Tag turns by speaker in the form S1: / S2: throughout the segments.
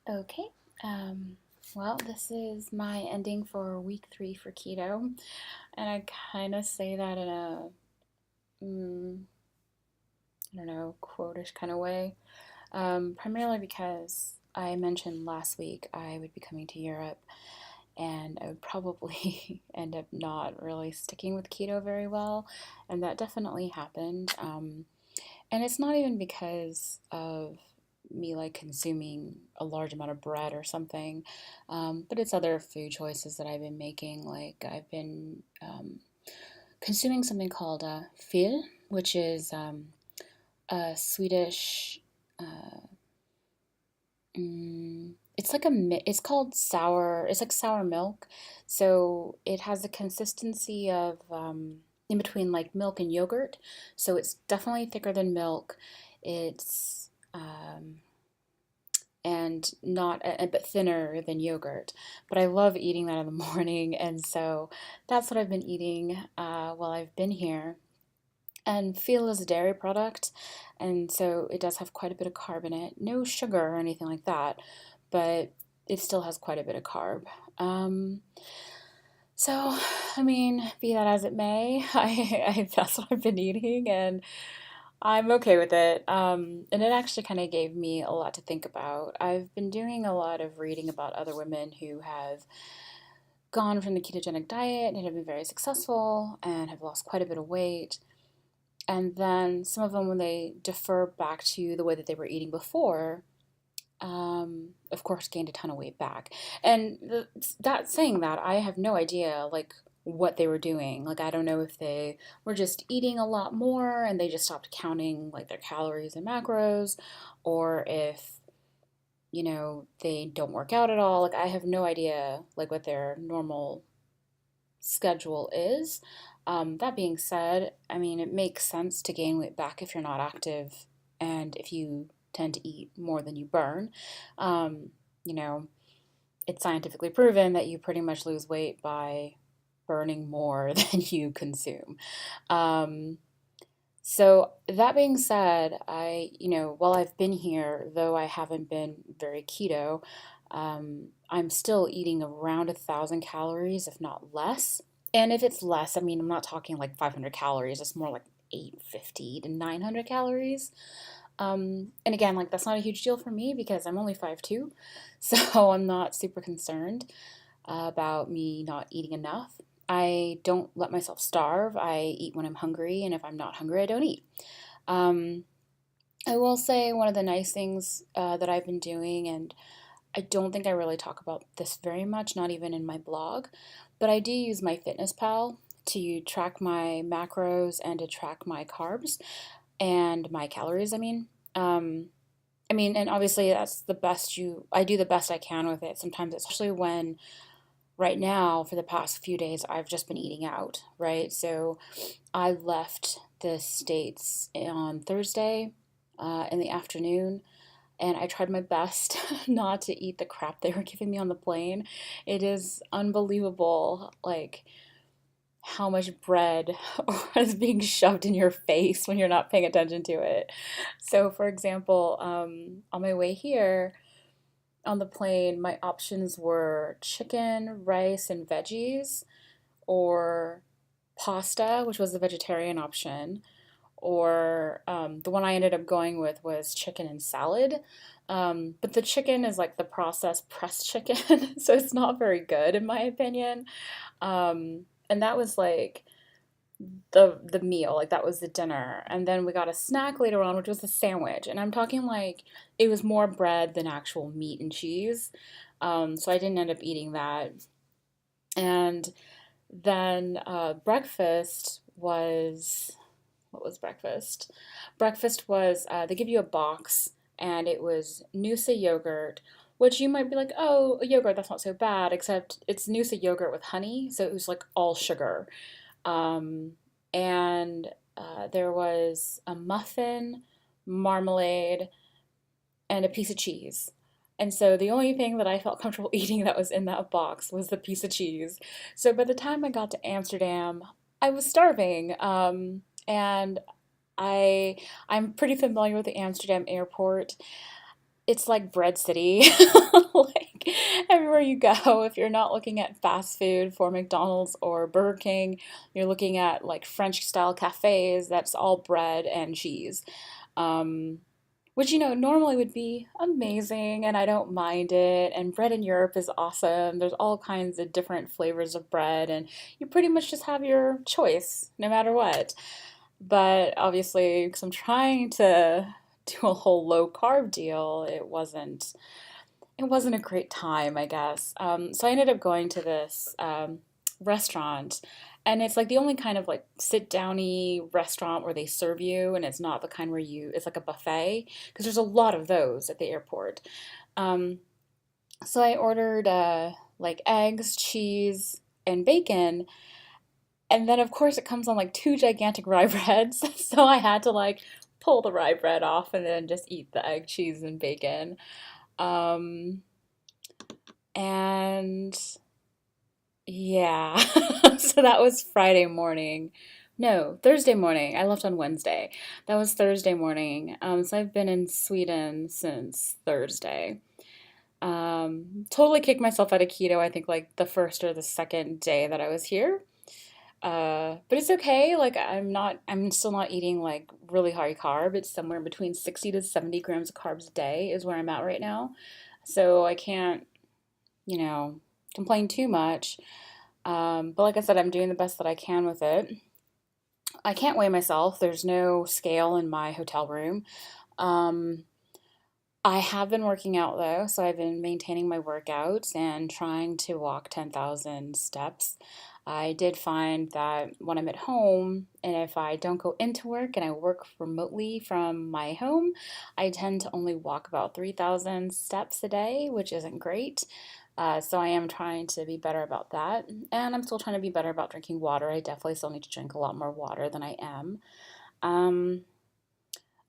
S1: Okay. Um, well, this is my ending for week 3 for keto, and I kind of say that in a, mm, I don't know, quotish kind of way. Primarily because I mentioned last week I would be coming to Europe, and I would probably end up not really sticking with keto very well, and that definitely happened. And it's not even because of me like consuming a large amount of bread or something, but it's other food choices that I've been making. Like I've been consuming something called fil, which is a Swedish. Uh, it's like it's called sour. It's like sour milk, so it has the consistency of in between like milk and yogurt. So it's definitely thicker than milk. It's and not a bit thinner than yogurt. But I love eating that in the morning, and so that's what I've been eating while I've been here. And feel is a dairy product, and so it does have quite a bit of carb in it. No sugar or anything like that, but it still has quite a bit of carb. Um, so, I mean, be that as it may, that's what I've been eating, and I'm okay with it. And it actually kind of gave me a lot to think about. I've been doing a lot of reading about other women who have gone from the ketogenic diet and have been very successful and have lost quite a bit of weight. And then some of them, when they defer back to the way that they were eating before, of course, gained a ton of weight back. And that saying that, I have no idea like what they were doing. Like I don't know if they were just eating a lot more and they just stopped counting like their calories and macros, or if they don't work out at all. Like I have no idea like what their normal schedule is. That being said, I mean, it makes sense to gain weight back if you're not active and if you tend to eat more than you burn. Um, you know, it's scientifically proven that you pretty much lose weight by burning more than you consume. Um, so that being said, while I've been here, though I haven't been very keto, I'm still eating around 1,000 calories, if not less. And if it's less, I mean, I'm not talking like 500 calories. It's more like 850 to 900 calories. And again, like that's not a huge deal for me because I'm only 5'2", so I'm not super concerned about me not eating enough. I don't let myself starve. I eat when I'm hungry, and if I'm not hungry, I don't eat. Um, I will say one of the nice things that I've been doing, and I don't think I really talk about this very much, not even in my blog, but I do use my Fitness Pal to track my macros and to track my carbs and my calories, Um, and obviously that's the best I do the best I can with it. Sometimes, especially when right now, for the past few days, I've just been eating out, right? So I left the States on Thursday in the afternoon, and I tried my best not to eat the crap they were giving me on the plane. It is unbelievable, like, how much bread is being shoved in your face when you're not paying attention to it. So, for example, on my way here, on the plane, my options were chicken, rice, and veggies, or pasta, which was the vegetarian option, or the one I ended up going with was chicken and salad. But the chicken is like the processed pressed chicken, so it's not very good in my opinion. And that was like the meal, like that was the dinner. And then we got a snack later on, which was a sandwich. And I'm talking like it was more bread than actual meat and cheese. So I didn't end up eating that. And then breakfast was what was breakfast? Breakfast was they give you a box and it was Noosa yogurt, which you might be like, oh, yogurt, that's not so bad, except it's Noosa yogurt with honey, so it was like all sugar. Um, and there was a muffin, marmalade, and a piece of cheese. And so the only thing that I felt comfortable eating that was in that box was the piece of cheese. So by the time I got to Amsterdam, I was starving. And I I'm pretty familiar with the Amsterdam airport. it's like Bread City. Like everywhere you go, if you're not looking at fast food for McDonald's or Burger King, you're looking at like French style cafes that's all bread and cheese. Um, which, normally would be amazing and I don't mind it. And bread in Europe is awesome. There's all kinds of different flavors of bread, and you pretty much just have your choice no matter what. But obviously, because I'm trying to do a whole low carb deal, it wasn't a great time, I guess. So I ended up going to this restaurant, and it's like the only kind of like sit downy restaurant where they serve you, and it's not the kind where it's like a buffet, because there's a lot of those at the airport. Um, so I ordered like eggs, cheese, and bacon, and then of course it comes on like two gigantic rye breads, so I had to like pull the rye bread off and then just eat the egg, cheese, and bacon. Um, and Yeah. So that was Friday morning. No, Thursday morning. I left on Wednesday. That was Thursday morning. So I've been in Sweden since Thursday. Totally kicked myself out of keto, I think like the first or the second day that I was here. But it's okay. Like I'm still not eating like really high carb. It's somewhere between 60 to 70 grams of carbs a day is where I'm at right now. So I can't, you know, complain too much. But like I said, I'm doing the best that I can with it. I can't weigh myself. There's no scale in my hotel room. Um, I have been working out though, so I've been maintaining my workouts and trying to walk 10,000 steps. I did find that when I'm at home and if I don't go into work and I work remotely from my home, I tend to only walk about 3,000 steps a day, which isn't great. So I am trying to be better about that. And I'm still trying to be better about drinking water. I definitely still need to drink a lot more water than I am. Um,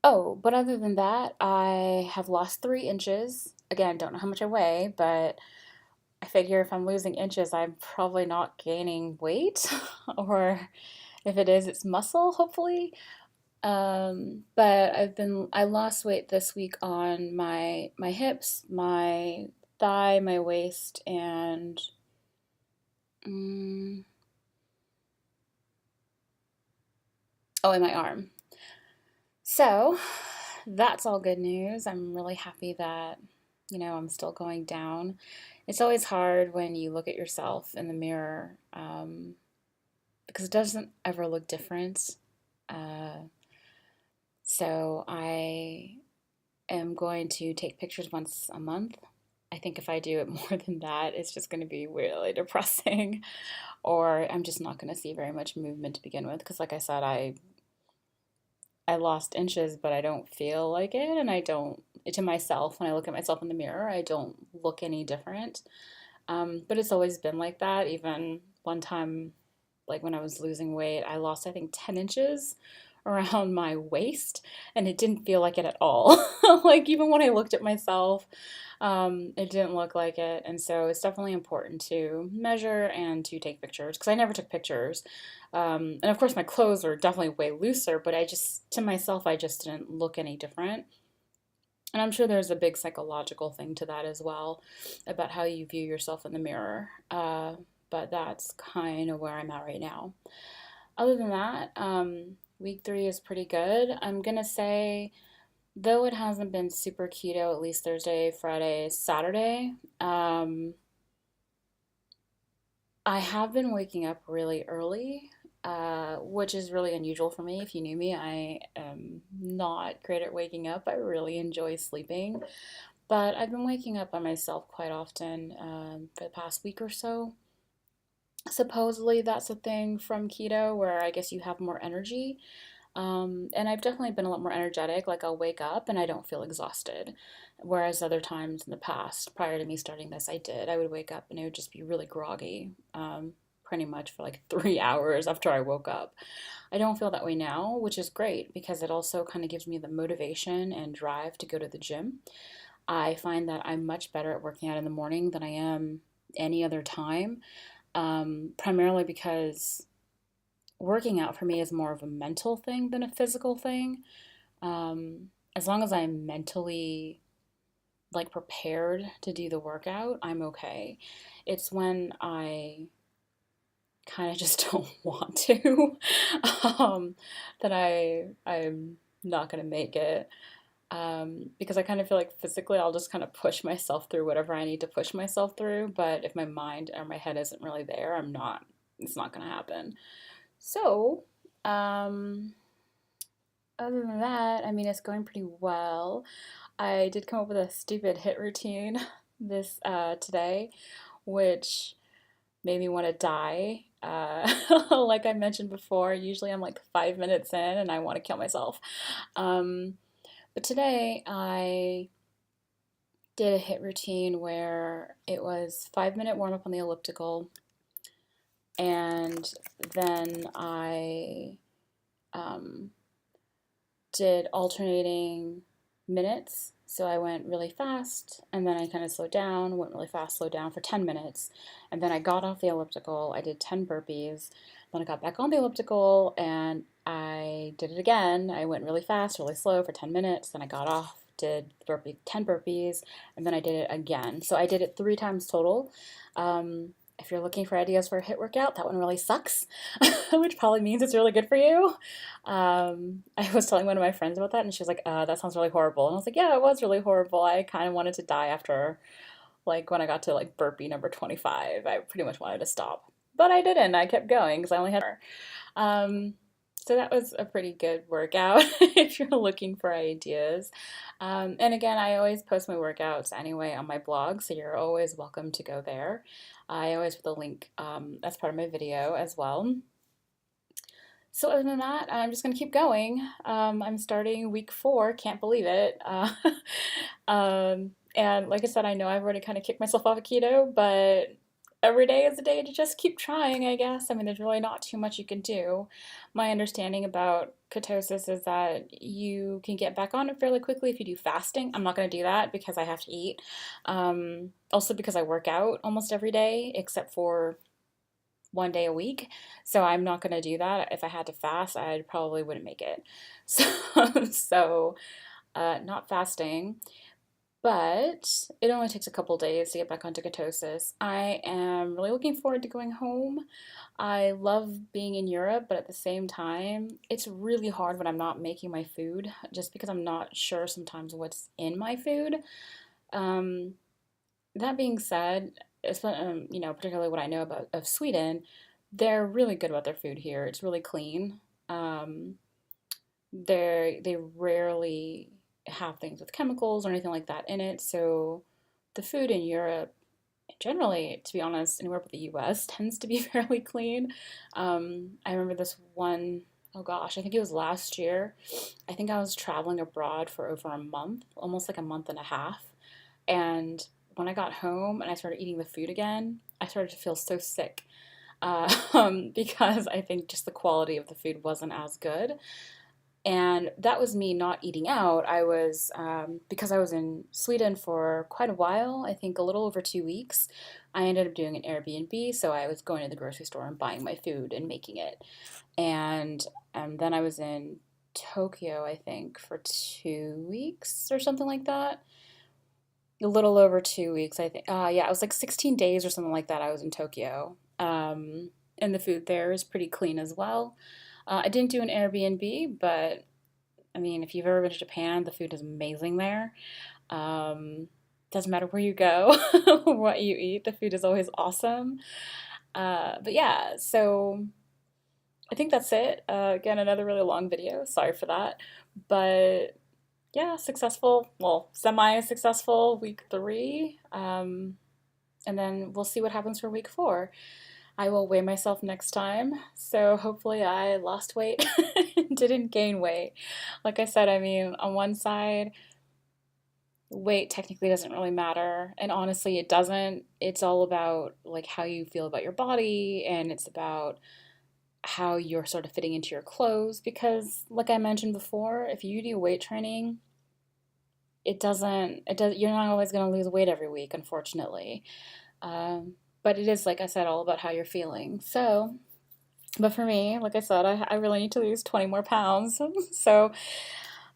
S1: Oh, but other than that, I have lost 3 inches. Again, don't know how much I weigh, but I figure if I'm losing inches, I'm probably not gaining weight, or if it is, it's muscle, hopefully. But I lost weight this week on my hips, my thigh, my waist, and mm, oh, and my arm. So that's all good news. I'm really happy that, I'm still going down. It's always hard when you look at yourself in the mirror because it doesn't ever look different. Uh, so I am going to take pictures once a month. I think if I do it more than that, it's just going to be really depressing, or I'm just not going to see very much movement to begin with. Because, like I said, I lost inches, but I don't feel like it, and I don't, to myself, when I look at myself in the mirror, I don't look any different. But it's always been like that. Even one time, like when I was losing weight, I lost, I think, 10 inches around my waist, and it didn't feel like it at all. Like, even when I looked at myself, it didn't look like it. And so it's definitely important to measure and to take pictures because I never took pictures. And of course, my clothes were definitely way looser, but to myself, I just didn't look any different. And I'm sure there's a big psychological thing to that as well about how you view yourself in the mirror. But that's kind of where I'm at right now. Other than that, week 3 is pretty good. I'm gonna say, though it hasn't been super keto, at least Thursday, Friday, Saturday, I have been waking up really early, which is really unusual for me. If you knew me, I am not great at waking up. I really enjoy sleeping, but I've been waking up by myself quite often for the past week or so. Supposedly, that's a thing from keto where I guess you have more energy. And I've definitely been a lot more energetic. Like I'll wake up and I don't feel exhausted. Whereas other times in the past, prior to me starting this, I did. I would wake up and it would just be really groggy, pretty much for like 3 hours after I woke up. I don't feel that way now, which is great because it also kind of gives me the motivation and drive to go to the gym. I find that I'm much better at working out in the morning than I am any other time, primarily because working out for me is more of a mental thing than a physical thing. As long as I'm mentally like prepared to do the workout, I'm okay. It's when I kind of just don't want to, um, that I'm not gonna make it. Because I kind of feel like physically I'll just kind of push myself through whatever I need to push myself through. But if my mind or my head isn't really there, it's not gonna happen. So, um, other than that, I mean, it's going pretty well. I did come up with a stupid hit routine this today, which made me want to die. Like I mentioned before, usually I'm like 5 minutes in and I want to kill myself. Um, but today I did a hit routine where it was 5 minute warm up on the elliptical, and then I um, did alternating minutes. So I went really fast and then I kind of slowed down, went really fast, slowed down for 10 minutes. And then I got off the elliptical, I did 10 burpees. Then I got back on the elliptical and I did it again. I went really fast, really slow for 10 minutes. Then I got off, did 10 burpees, and then I did it again. So I did it 3 times total. If you're looking for ideas for a HIIT workout, that one really sucks, which probably means it's really good for you. I was telling one of my friends about that, and she was like, that sounds really horrible. And I was like, yeah, it was really horrible. I kind of wanted to die after, like, when I got to, like, burpee number 25. I pretty much wanted to stop. But I didn't. I kept going because I only had her. Um, so that was a pretty good workout if you're looking for ideas. And again, I always post my workouts anyway on my blog, so you're always welcome to go there. I always put the link as part of my video as well. So other than that, I'm just gonna keep going. I'm starting week 4, can't believe it. And like I said, I know I've already kind of kicked myself off of keto, but every day is a day to just keep trying, I guess. I mean, there's really not too much you can do. My understanding about ketosis is that you can get back on it fairly quickly if you do fasting. I'm not gonna do that because I have to eat. Also because I work out almost every day except for 1 day a week. So I'm not going to do that. If I had to fast, I probably wouldn't make it. So, not fasting, but it only takes a couple days to get back onto ketosis. I am really looking forward to going home. I love being in Europe, but at the same time, it's really hard when I'm not making my food, just because I'm not sure sometimes what's in my food. Um, that being said, particularly what I know about of Sweden, they're really good about their food here. It's really clean. Um, they rarely have things with chemicals or anything like that in it. So the food in Europe, generally, to be honest, anywhere but the U.S., tends to be fairly clean. I remember this one, oh gosh, I think it was last year. I think I was traveling abroad for over a month, almost like a month and a half. And when I got home and I started eating the food again, I started to feel so sick because I think just the quality of the food wasn't as good. And that was me not eating out. Because I was in Sweden for quite a while, I think a little over 2 weeks, I ended up doing an Airbnb. So I was going to the grocery store and buying my food and making it. And then I was in Tokyo, I think, for 2 weeks or something like that. A little over 2 weeks, I think. Yeah, it was like 16 days or something like that. I was in Tokyo. And the food there is pretty clean as well. I didn't do an Airbnb, but I mean, if you've ever been to Japan, the food is amazing there. Doesn't matter where you go or what you eat, the food is always awesome. But yeah, so I think that's it. Again, another really long video. Sorry for that. But yeah, successful, well, semi-successful week 3. And then we'll see what happens for week 4. I will weigh myself next time. So hopefully I lost weight and didn't gain weight. Like I said, I mean, on one side, weight technically doesn't really matter. And honestly, it doesn't. It's all about like how you feel about your body, and it's about how you're sort of fitting into your clothes. Because like I mentioned before, if you do weight training, you're not always going to lose weight every week, unfortunately. But it is, like I said, all about how you're feeling. So, but for me, like I said, I really need to lose 20 more pounds. So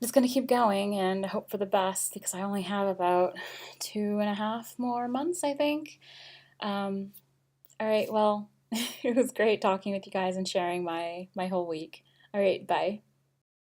S1: just gonna keep going and hope for the best because I only have about 2.5 more months, I think. Um, all right, well, it was great talking with you guys and sharing my whole week. All right, bye.